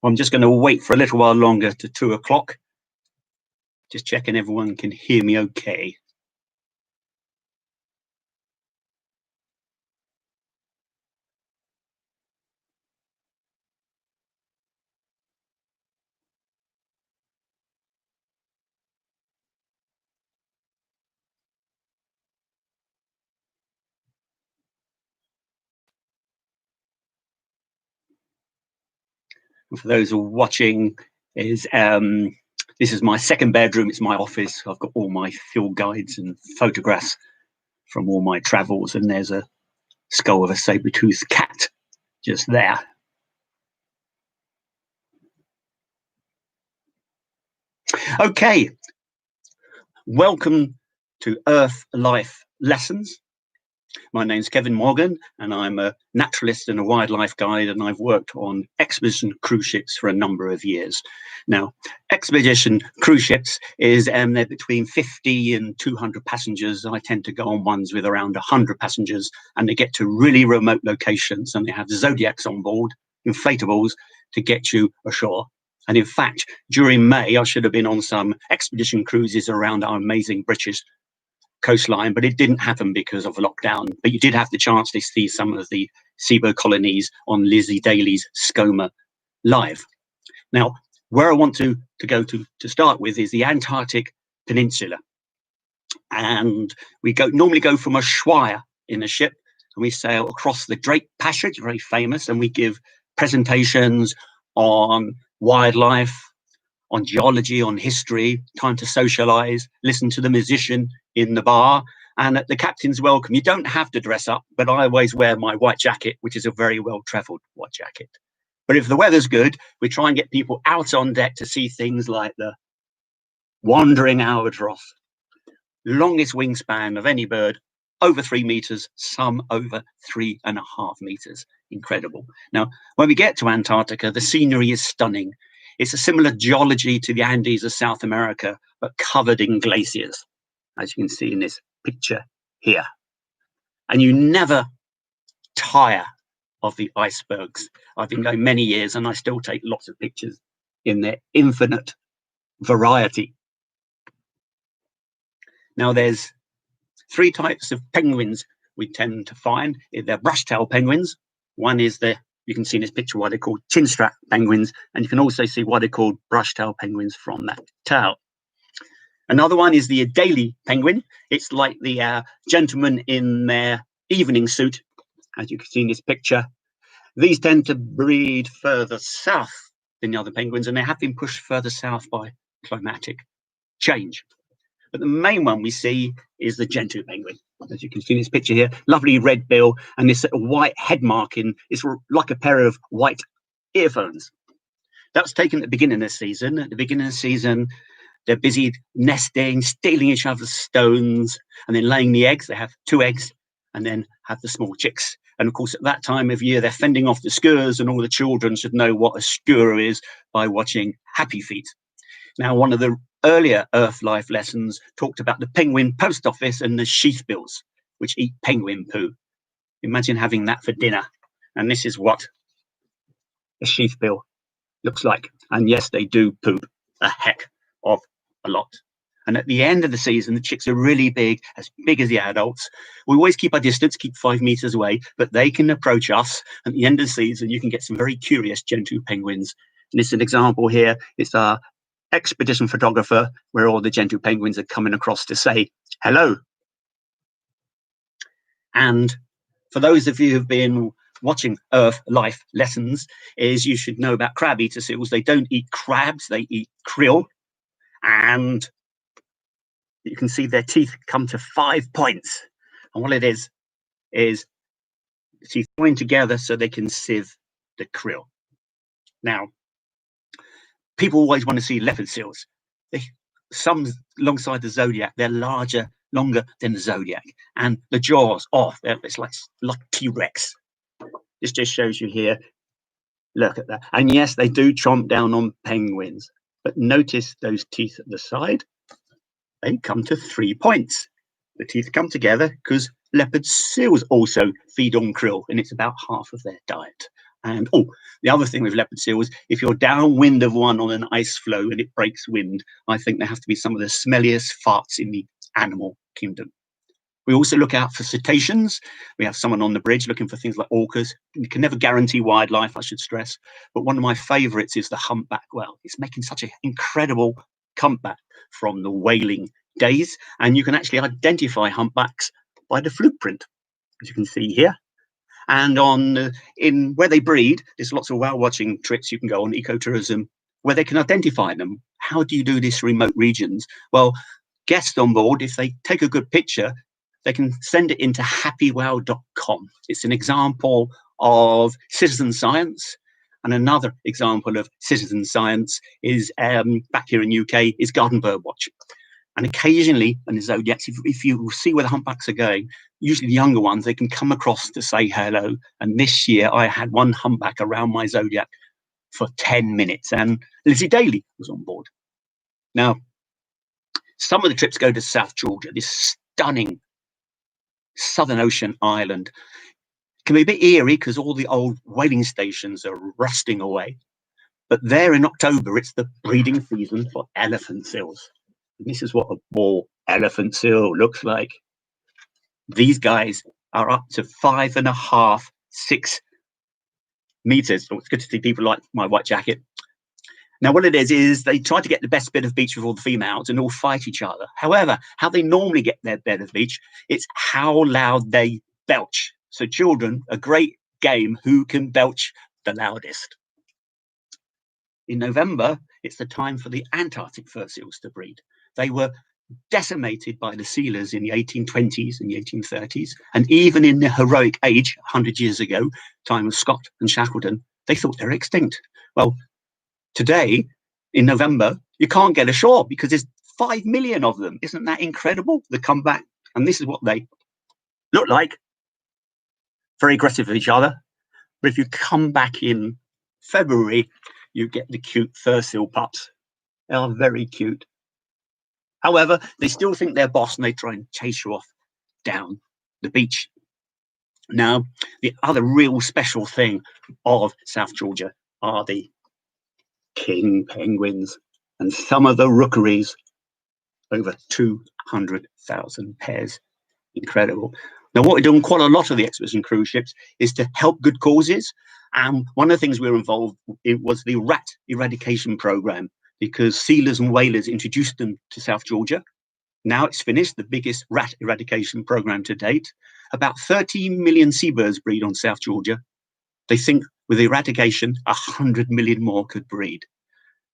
I'm just going to wait for a little while longer to 2 o'clock. Just checking everyone can hear me okay. For those who are watching, this is my second bedroom. It's my office. I've got all my field guides and photographs from all my travels, and there's a skull of a saber-toothed cat just there. Okay, welcome to Earth Life Lessons. My name's Kevin Morgan, and I'm a naturalist and a wildlife guide, and I've worked on expedition cruise ships for a number of years. Now, expedition cruise ships is they're between 50 and 200 passengers. I tend to go on ones with around 100 passengers, and they get to really remote locations, and they have zodiacs on board, inflatables, to get you ashore. And in fact, during May, I should have been on some expedition cruises around our amazing British coastline, but it didn't happen because of lockdown. But you did have the chance to see some of the seabird colonies on Lizzie Daly's Skomer live. Now, where I want to go to start with is the Antarctic Peninsula. And we normally go from Ushuaia in a ship, and we sail across the Drake Passage, very famous, and we give presentations on wildlife, on geology, on history, time to socialize, listen to the musician in the bar, and at the captain's welcome. You don't have to dress up, but I always wear my white jacket, which is a very well-traveled white jacket. But if the weather's good, we try and get people out on deck to see things like the wandering albatross, longest wingspan of any bird, over 3 meters, some over 3.5 meters. Incredible. Now, when we get to Antarctica, the scenery is stunning. It's a similar geology to the Andes of South America, but covered in glaciers, as you can see in this picture here. And you never tire of the icebergs. I've been going many years, and I still take lots of pictures in their infinite variety. Now, there's 3 types of penguins we tend to find. They're brush-tailed penguins. One is you can see in this picture why they're called chin-strap penguins, and you can also see why they're called brush-tailed penguins from that tail. Another one is the Adelie penguin. It's like the gentleman in their evening suit, as you can see in this picture. These tend to breed further south than the other penguins, and they have been pushed further south by climatic change. But the main one we see is the Gentoo penguin. As you can see in this picture here, lovely red bill and this white head marking. It's like a pair of white earphones. That was taken at the beginning of the season. At the beginning of the season, they're busy nesting, stealing each other's stones, and then laying the eggs. They have 2 eggs and then have the small chicks. And of course, at that time of year, they're fending off the skurs, and all the children should know what a skur is by watching Happy Feet. Now, one of the earlier Earth Life lessons talked about the penguin post office and the sheathbills, which eat penguin poo. Imagine having that for dinner. And this is what a sheathbill looks like. And yes, they do poop a heck of a lot. And at the end of the season, the chicks are really big as the adults. We always keep our distance, keep 5 meters away, but they can approach us. At the end of the season, you can get some very curious Gentoo penguins. And it's an example here. It's our expedition photographer, where all the Gentoo penguins are coming across to say hello. And for those of you who've been watching Earth Life Lessons, is you should know about crab-eater seals. They don't eat crabs, they eat krill. And you can see their teeth come to 5 points. And what it is teeth joined together so they can sieve the krill. Now, people always want to see leopard seals. Some alongside the zodiac, they're larger, longer than the zodiac, and the jaws it's like T-Rex. This just shows you here. Look at that. And yes, they do chomp down on penguins, but notice those teeth at the side. They come to 3 points. The teeth come together because leopard seals also feed on krill, and it's about half of their diet. And the other thing with leopard seals, if you're downwind of one on an ice floe and it breaks wind, I think there have to be some of the smelliest farts in the animal kingdom. We also look out for cetaceans. We have someone on the bridge looking for things like orcas. You can never guarantee wildlife, I should stress. But one of my favorites is the humpback whale. It's making such an incredible comeback from the whaling days. And you can actually identify humpbacks by the fluke print, as you can see here. And in where they breed, there's lots of whale watching trips you can go on, ecotourism, where they can identify them. How do you do this in remote regions? Well, guests on board, if they take a good picture, they can send it into happywhale.com. It's an example of citizen science. And another example of citizen science is back here in UK is Garden Bird Watch. And occasionally in the zodiacs, if you see where the humpbacks are going, usually the younger ones, they can come across to say hello. And this year I had one humpback around my zodiac for 10 minutes and Lizzie Daly was on board. Now, some of the trips go to South Georgia, this stunning Southern Ocean island. It can be a bit eerie because all the old whaling stations are rusting away. But there in October, it's the breeding season for elephant seals. And this is what a ball elephant seal looks like. These guys are up to 5.5, 6 meters. Oh, it's good to see people like my white jacket. Now, what it is they try to get the best bit of beach with all the females and all fight each other. However, how they normally get their bit of beach, it's how loud they belch. So children, a great game, who can belch the loudest. In November, it's the time for the Antarctic fur seals to breed. They were decimated by the sealers in the 1820s and the 1830s. And even in the heroic age, 100 years ago, time of Scott and Shackleton, they thought they were extinct. Well, today, in November, you can't get ashore because there's 5 million of them. Isn't that incredible? They come back, and this is what they look like. Very aggressive with each other. But if you come back in February, you get the cute fur seal pups. They are very cute. However, they still think they're boss and they try and chase you off down the beach. Now, the other real special thing of South Georgia are the king penguins and some of the rookeries, over 200,000 pairs. Incredible. Now, what we're doing quite a lot of the expedition cruise ships is to help good causes. And one of the things we were involved in was the rat eradication program, because sealers and whalers introduced them to South Georgia. Now it's finished, the biggest rat eradication program to date. About 13 million seabirds breed on South Georgia. They think with eradication, 100 million more could breed.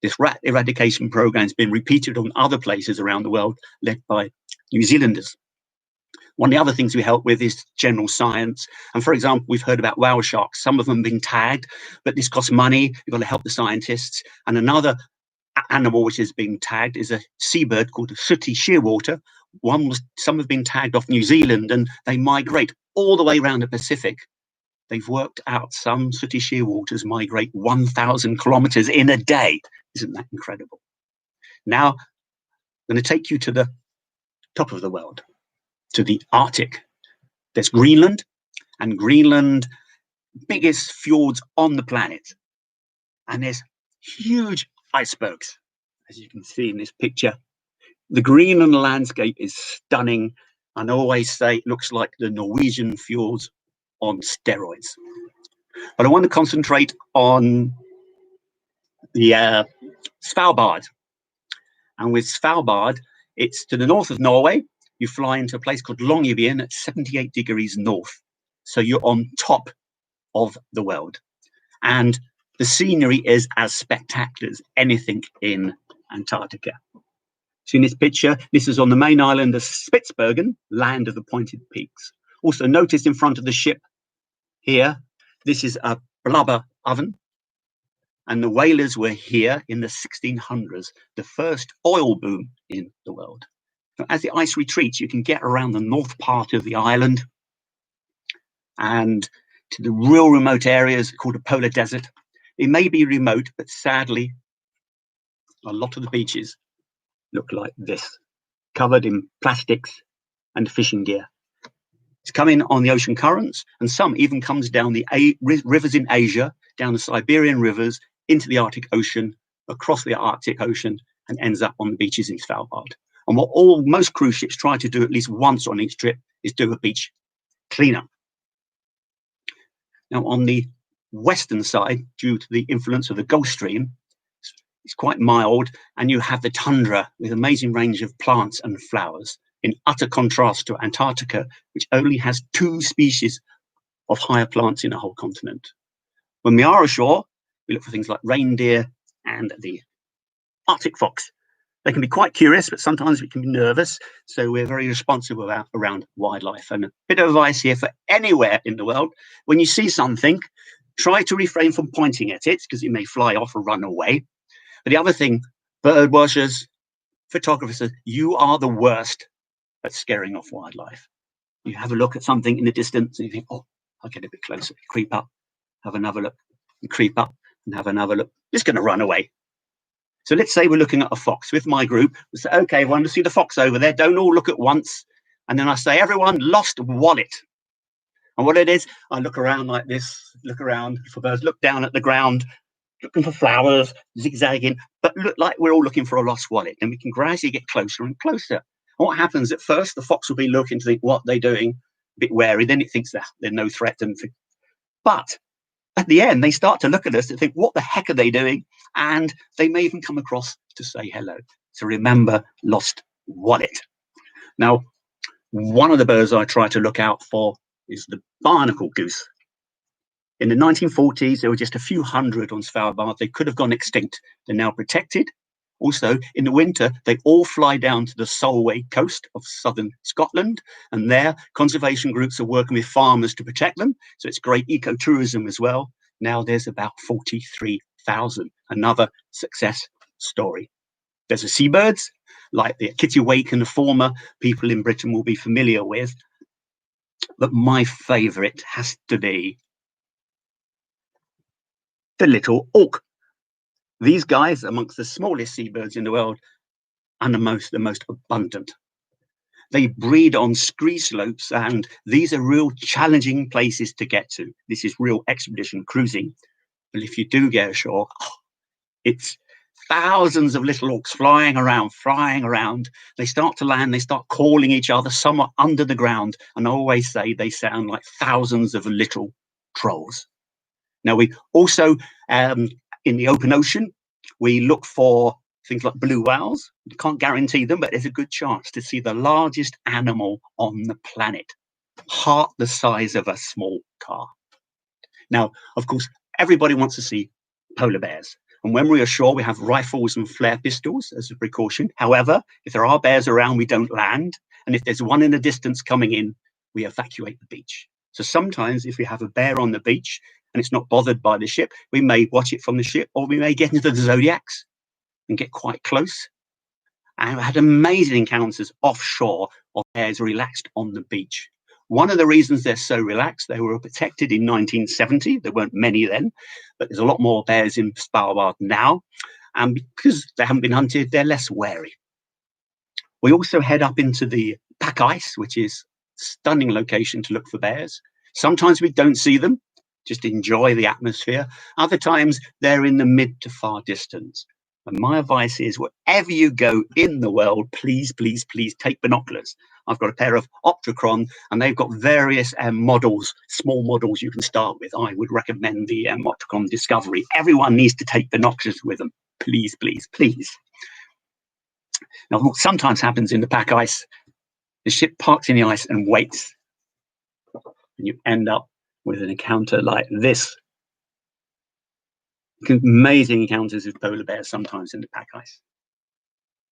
This rat eradication program has been repeated on other places around the world, led by New Zealanders. One of the other things we help with is general science. And for example, we've heard about whale sharks, some of them being tagged, but this costs money. You've got to help the scientists. And another animal which is being tagged is a seabird called a sooty shearwater. Some have been tagged off New Zealand and they migrate all the way around the Pacific. They've worked out some sooty shearwaters migrate 1,000 kilometers in a day. Isn't that incredible? Now, I'm going to take you to the top of the world, to the Arctic. There's Greenland, and Greenland, biggest fjords on the planet. And there's huge icebergs, as you can see in this picture. The Greenland landscape is stunning, and I always say it looks like the Norwegian fjords on steroids. But I want to concentrate on the Svalbard. And with Svalbard, it's to the north of Norway. You fly into a place called Longyearbyen at 78 degrees north. So you're on top of the world. And the scenery is as spectacular as anything in Antarctica. See in this picture, this is on the main island of Spitsbergen, land of the pointed peaks. Also notice in front of the ship here, this is a blubber oven. And the whalers were here in the 1600s, the first oil boom in the world. As the ice retreats, you can get around the north part of the island and to the real remote areas called a polar desert. It may be remote, but sadly, a lot of the beaches look like this, covered in plastics and fishing gear. It's coming on the ocean currents, and some even comes down the rivers in Asia, down the Siberian rivers, into the Arctic Ocean, across the Arctic Ocean, and ends up on the beaches in Svalbard. And what most cruise ships try to do at least once on each trip is do a beach cleanup. Now, on the western side, due to the influence of the Gulf Stream, it's quite mild, and you have the tundra with an amazing range of plants and flowers, in utter contrast to Antarctica, which only has 2 species of higher plants in the whole continent. When we are ashore, we look for things like reindeer and the Arctic fox. They can be quite curious, but sometimes we can be nervous. So we're very responsible around wildlife. And a bit of advice here for anywhere in the world: when you see something, try to refrain from pointing at it, because it may fly off or run away. But the other thing, bird watchers, photographers, you are the worst at scaring off wildlife. You have a look at something in the distance and you think, oh, I'll get a bit closer, creep up, have another look, and creep up and have another look. It's going to run away. So let's say we're looking at a fox with my group. We say, okay, everyone, to see the fox over there. Don't all look at once. And then I say, everyone, lost wallet. And what it is, I look around like this, look around for birds, look down at the ground, looking for flowers, zigzagging, but look like we're all looking for a lost wallet. And we can gradually get closer and closer. And what happens at first, the fox will be looking to think what they're doing, a bit wary. Then it thinks that they're no threat. But at the end, they start to look at us and think, what the heck are they doing? And they may even come across to say hello. So remember, lost wallet. Now, one of the birds I try to look out for is the Barnacle Goose. In the 1940s, there were just a few hundred on Svalbard. They could have gone extinct. They're now protected. Also, in the winter, they all fly down to the Solway coast of southern Scotland, and there, conservation groups are working with farmers to protect them. So it's great ecotourism as well. Now there's about 43,000. Another success story. There's the seabirds, like the kittiwake and the former people in Britain will be familiar with. But my favourite has to be the little auk. These guys, amongst the smallest seabirds in the world, are the most abundant. They breed on scree slopes, and these are real challenging places to get to. This is real expedition cruising. But if you do get ashore, it's thousands of little auks flying around. They start to land, they start calling each other. Some are under the ground, and I always say they sound like thousands of little trolls. Now, we also, in the open ocean, we look for things like blue whales. You can't guarantee them, but there's a good chance to see the largest animal on the planet, half the size of a small car. Now, of course, everybody wants to see polar bears. And when we're ashore, we have rifles and flare pistols as a precaution. However, if there are bears around, we don't land. And if there's one in the distance coming in, we evacuate the beach. So sometimes if we have a bear on the beach and it's not bothered by the ship, we may watch it from the ship, or we may get into the zodiacs and get quite close. And I had amazing encounters offshore of bears relaxed on the beach. One of the reasons they're so relaxed, they were protected in 1970. There weren't many then, but there's a lot more bears in Svalbard now. And because they haven't been hunted, they're less wary. We also head up into the pack ice, which is a stunning location to look for bears. Sometimes we don't see them, just enjoy the atmosphere. Other times they're in the mid to far distance. And my advice is, wherever you go in the world, please, please, please take binoculars. I've got a pair of Opticron, and they've got various models, small models you can start with. I would recommend the Opticron Discovery. Everyone needs to take binoculars with them. Please, please, please. Now, what sometimes happens in the pack ice, the ship parks in the ice and waits. And you end up with an encounter like this. Amazing encounters with polar bears sometimes in the pack ice.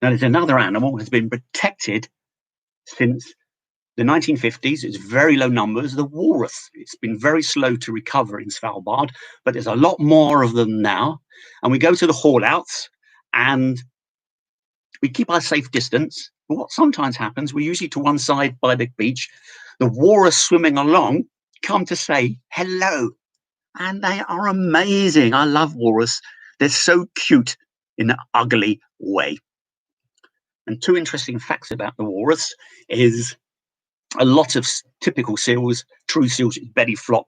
Now, there's another animal that's been protected since the 1950s. It's very low numbers, the walrus. It's been very slow to recover in Svalbard, but there's a lot more of them now. And we go to the haul outs and we keep our safe distance. But what sometimes happens, we're usually to one side by the beach. The walrus swimming along come to say hello. And they are amazing. I love walrus. They're so cute in an ugly way. And two interesting facts about the walrus is A lot of typical seals, true seals, belly flop.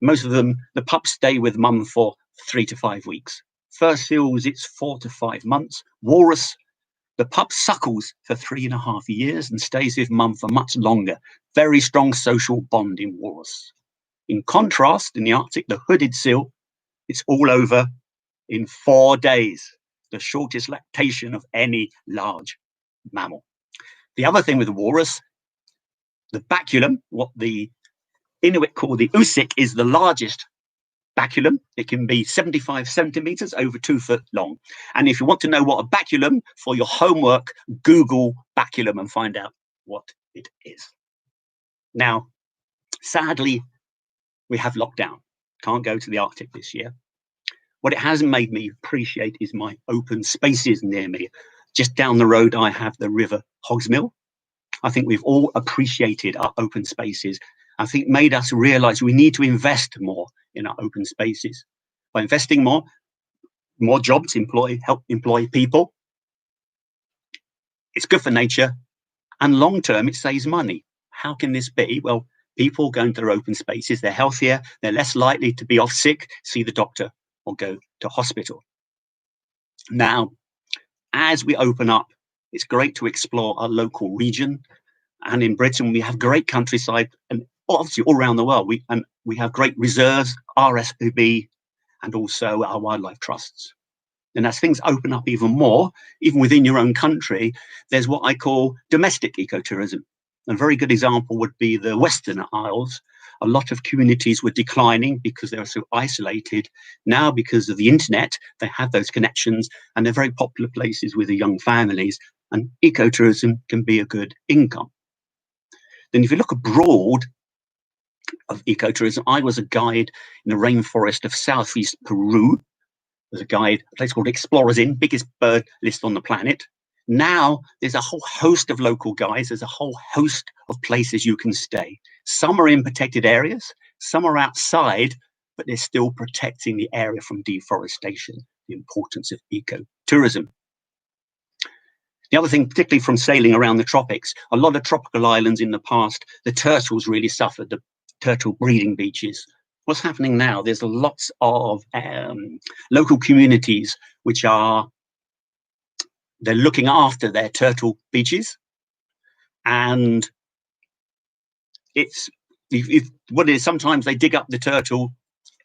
Most of them, the pups stay with mum for 3 to 5 weeks. First seals, it's 4 to 5 months. Walrus, the pup suckles for 3.5 years and stays with mum for much longer. Very strong social bond in walrus. In contrast, in the Arctic, the hooded seal, it's all over in 4 days, the shortest lactation of any large mammal. The other thing with the walrus, the baculum, what the Inuit call the usik, is the largest baculum. It can be 75 centimeters, over 2 foot long. And if you want to know what a baculum, for your homework, Google baculum and find out what it is. Now, sadly, we have lockdown. Can't go to the Arctic this year. What it hasn't made me appreciate is my open spaces near me. Just down the road, I have the River Hogsmill. I think we've all appreciated our open spaces. I think made us realize we need to invest more in our open spaces. By investing more jobs, help employ people. It's good for nature, and long term, it saves money. How can this be? Well, people go into their open spaces, they're healthier, they're less likely to be off sick, see the doctor, or go to hospital. Now, as we open up, it's great to explore our local region. And in Britain, we have great countryside, and obviously all around the world, we have great reserves, RSPB, and also our wildlife trusts. And as things open up even more, even within your own country, there's what I call domestic ecotourism. A very good example would be the Western Isles. A lot of communities were declining because they were so isolated. Now, because of the internet, they have those connections, and they're very popular places with the young families, and ecotourism can be a good income. Then if you look abroad of ecotourism, I was a guide in the rainforest of southeast Peru. There's a guide, a place called Explorers Inn, biggest bird list on the planet. Now there's a whole host of local guides. There's a whole host of places you can stay. Some are in protected areas, some are outside, but they're still protecting the area from deforestation, the importance of ecotourism. The other thing, particularly from sailing around the tropics, a lot of tropical islands in the past, the turtles really suffered, the turtle breeding beaches. What's happening now? There's lots of local communities which they're looking after their turtle beaches, and what it is, sometimes they dig up the turtle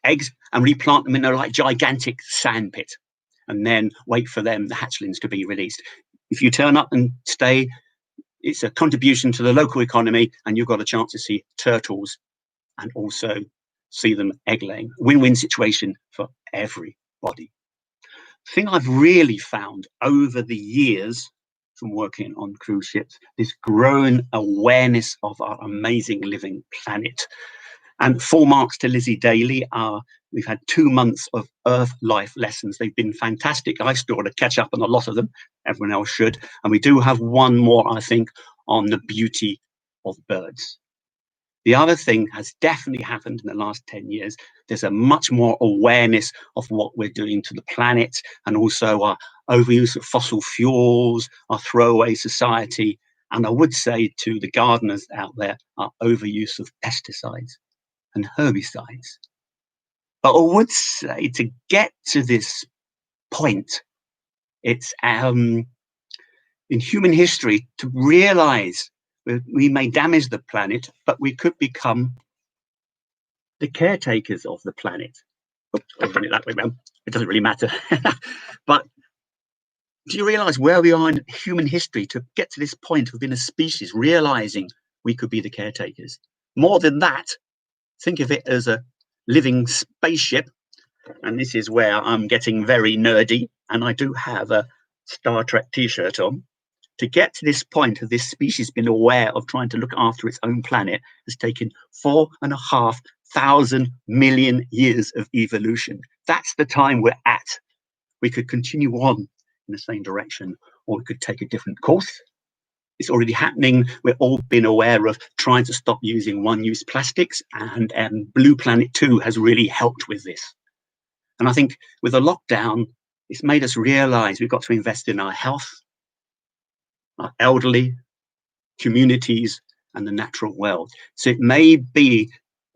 eggs and replant them in a like gigantic sand pit, and then wait for the hatchlings to be released. If you turn up and stay, it's a contribution to the local economy, and you've got a chance to see turtles and also see them egg laying. Win-win situation for everybody. The thing I've really found over the years from working on cruise ships, this growing awareness of our amazing living planet. And full marks to Lizzie Daly. We've had 2 months of Earth life lessons. They've been fantastic. I still want to catch up on a lot of them. Everyone else should. And we do have one more, I think, on the beauty of birds. The other thing has definitely happened in the last 10 years. There's a much more awareness of what we're doing to the planet, and also our overuse of fossil fuels, our throwaway society. And I would say to the gardeners out there, our overuse of pesticides and herbicides. But I would say to get to this point, it's in human history to realize we may damage the planet, but we could become the caretakers of the planet. Oops, I'll run it that way around. It doesn't really matter. But do you realize where we are in human history to get to this point within a species, realizing we could be the caretakers? More than that, think of it as a living spaceship. And this is where I'm getting very nerdy. And I do have a Star Trek t-shirt on. To get to this point of this species being aware of trying to look after its own planet has taken 4,500 million years of evolution. That's the time we're at. We could continue on in the same direction, or we could take a different course. It's already happening. We've all been aware of trying to stop using one-use plastics, and Blue Planet 2 has really helped with this. And I think with the lockdown, it's made us realize we've got to invest in our health, our elderly, communities, and the natural world. So it may be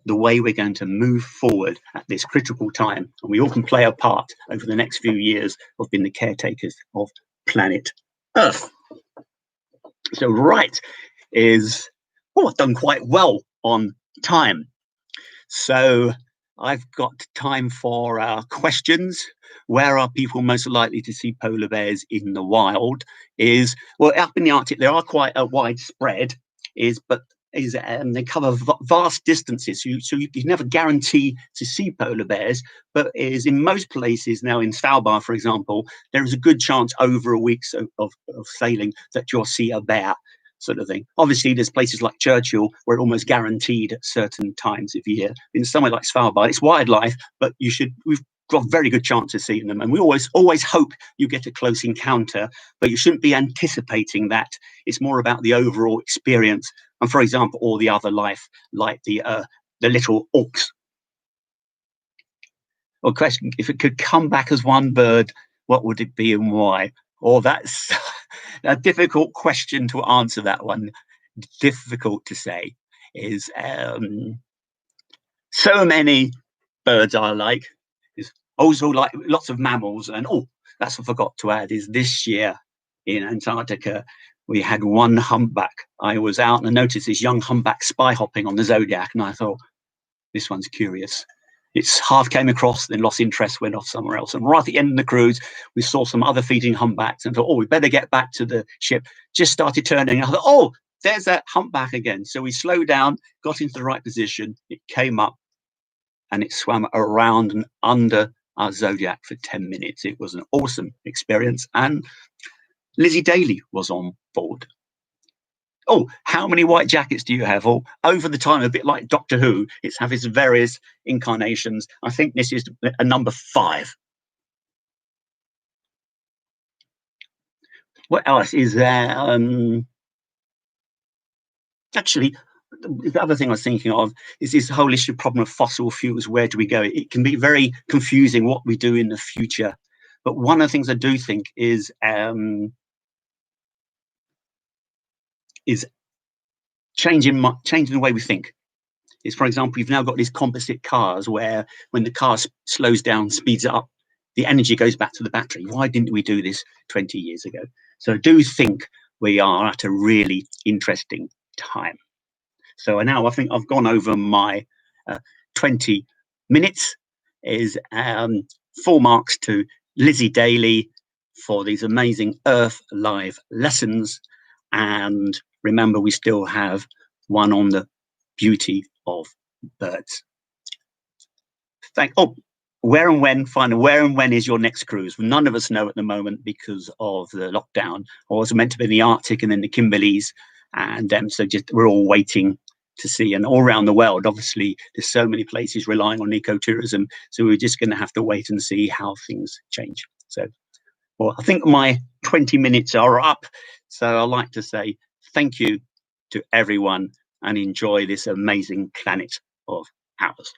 the way we're going to move forward at this critical time, and we all can play a part over the next few years of being the caretakers of planet Earth. So right is, oh, I've done quite well on time. So I've got time for questions. Where are people most likely to see polar bears in the wild? Is, well, up in the Arctic, they are quite widespread, but they cover vast distances. So you can never guarantee to see polar bears, but is in most places now, in Svalbard, for example, there is a good chance over a week of sailing that you'll see a bear, sort of thing. Obviously, there's places like Churchill where it's almost guaranteed at certain times of year. In somewhere like Svalbard, it's wildlife, but we've got a very good chance of seeing them. And we always hope you get a close encounter, but you shouldn't be anticipating that. It's more about the overall experience. And for example, all the other life, like the little auks. Or question, if it could come back as one bird, what would it be and why? Oh, that's a difficult question to answer, that one. Difficult to say. Is so many birds I like. Is also like lots of mammals. And oh, that's what I forgot to add, is this year in Antarctica, we had one humpback. I was out and I noticed this young humpback spy hopping on the Zodiac, and I thought, this one's curious. It's half came across, then lost interest, went off somewhere else. And right at the end of the cruise, we saw some other feeding humpbacks and thought, oh, we better get back to the ship. Just started turning. I thought, oh, there's that humpback again. So we slowed down, got into the right position. It came up and it swam around and under our Zodiac for 10 minutes. It was an awesome experience. And Lizzie Daly was on board. Oh, how many white jackets do you have? Or over the time, a bit like Doctor Who, it's have its various incarnations. I think this is a number 5. What else is there? Actually, the other thing I was thinking of is this whole issue problem of fossil fuels. Where do we go? It can be very confusing what we do in the future. But one of the things I do think is changing the way we think. Is, for example, you've now got these composite cars where when the car slows down, speeds up, the energy goes back to the battery. Why didn't we do this 20 years ago? So I do think we are at a really interesting time. So now I think I've gone over my 20 minutes. Is full marks to Lizzie Daly for these amazing Earth Live lessons. And remember, we still have one on the beauty of birds. Where and when is your next cruise? None of us know at the moment because of the lockdown. I was meant to be in the Arctic and then the Kimberleys, and so we're all waiting to see. And all around the world, obviously, there's so many places relying on ecotourism, so we're just going to have to wait and see how things change. So, well, I think my 20 minutes are up. So I'd like to say thank you to everyone and enjoy this amazing planet of ours.